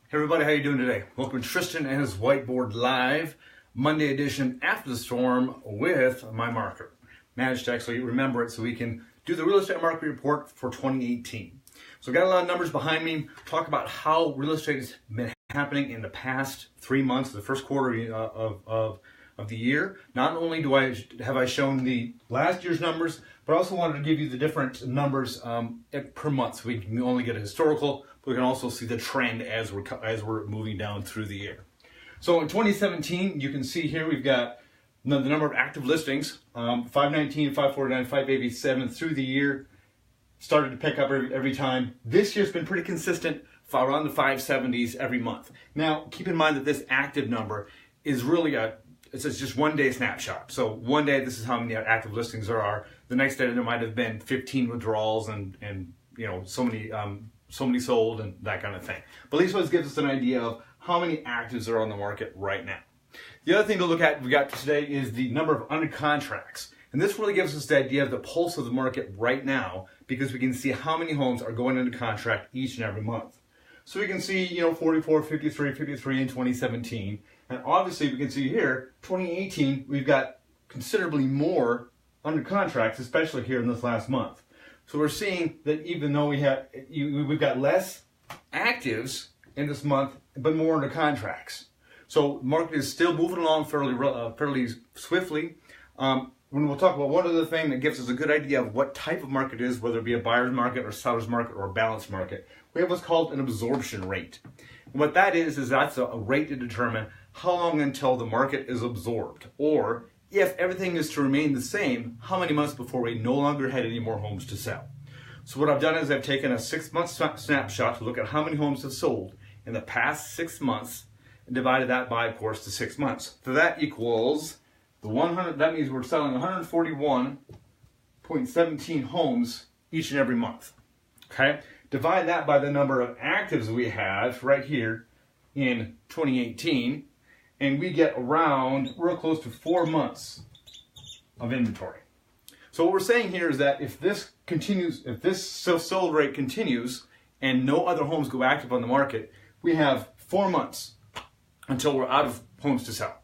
Hey everybody, how you doing today? Welcome to Tristan and his Whiteboard Live, Monday edition after the storm with my marker. Managed to actually remember it so we can do the real estate market report for 2018. So I've got a lot of numbers behind me, talk about how real estate has been happening in the past 3 months, the first quarter of the year. Not only have I shown the last year's numbers, but I also wanted to give you the different numbers per month. So we can only get a historical, but we can also see the trend as we're moving down through the year. So in 2017, you can see here we've got the number of active listings, 519, 549, 587 through the year. Started to pick up every time. This year's been pretty consistent, around the 570s every month. Now, keep in mind that this active number is really it's just 1 day snapshot. So one day, this is how many active listings there are. The next day, there might have been 15 withdrawals and so many sold and that kind of thing. But at least what gives us an idea of how many actives are on the market right now. The other thing to look at we got today is the number of under contracts. And this really gives us the idea of the pulse of the market right now, because we can see how many homes are going into contract each and every month. So we can see, 44, 53, 53 in 2017. And obviously we can see here, 2018, we've got considerably more under contracts, especially here in this last month. So we're seeing that even though we've got less actives in this month, but more under contracts. So market is still moving along fairly swiftly. When we'll talk about one other thing that gives us a good idea of what type of market it is, whether it be a buyer's market or seller's market or a balanced market, we have what's called an absorption rate. And what that is that's a rate to determine how long until the market is absorbed, or if everything is to remain the same, how many months before we no longer had any more homes to sell. So what I've done is I've taken a 6-month snapshot to look at how many homes have sold in the past 6 months and divided that by, of course, the 6 months. So that equals the 100. That means we're selling 141.17 homes each and every month. Okay? Divide that by the number of actives we have right here in 2018, and we get around real close to 4 months of inventory. So what we're saying here is that if this continues, if this sold rate continues and no other homes go active on the market, we have 4 months until we're out of homes to sell.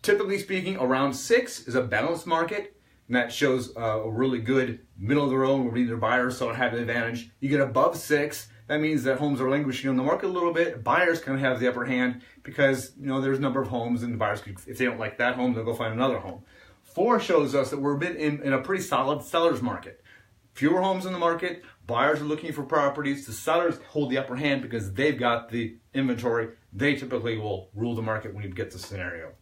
Typically speaking, around 6 is a balanced market, and that shows a really good middle of the road where either buyer or seller have an advantage. You get above 6, that means that homes are languishing on the market a little bit. Buyers kind of have the upper hand because there's a number of homes, and the buyers, if they don't like that home, they'll go find another home. 4 shows us that we're in a pretty solid seller's market. Fewer homes in the market, buyers are looking for properties. The sellers hold the upper hand because they've got the inventory. They typically will rule the market when you get the scenario.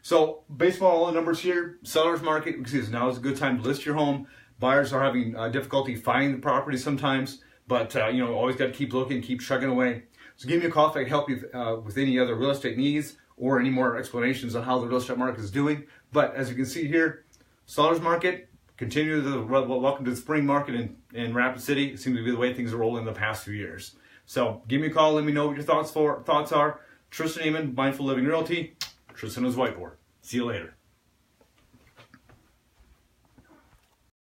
So based on all the numbers here, seller's market, we can see now is a good time to list your home. Buyers are having difficulty finding the property sometimes, but always got to keep looking, keep chugging away. So give me a call if I can help you with any other real estate needs or any more explanations on how the real estate market is doing. But as you can see here, seller's market, welcome to the spring market in Rapid City. It seems to be the way things are rolling in the past few years. So give me a call, let me know what your thoughts are. Tristan Emond, Mindful Living Realty. Tristan is Whiteboard. See you later.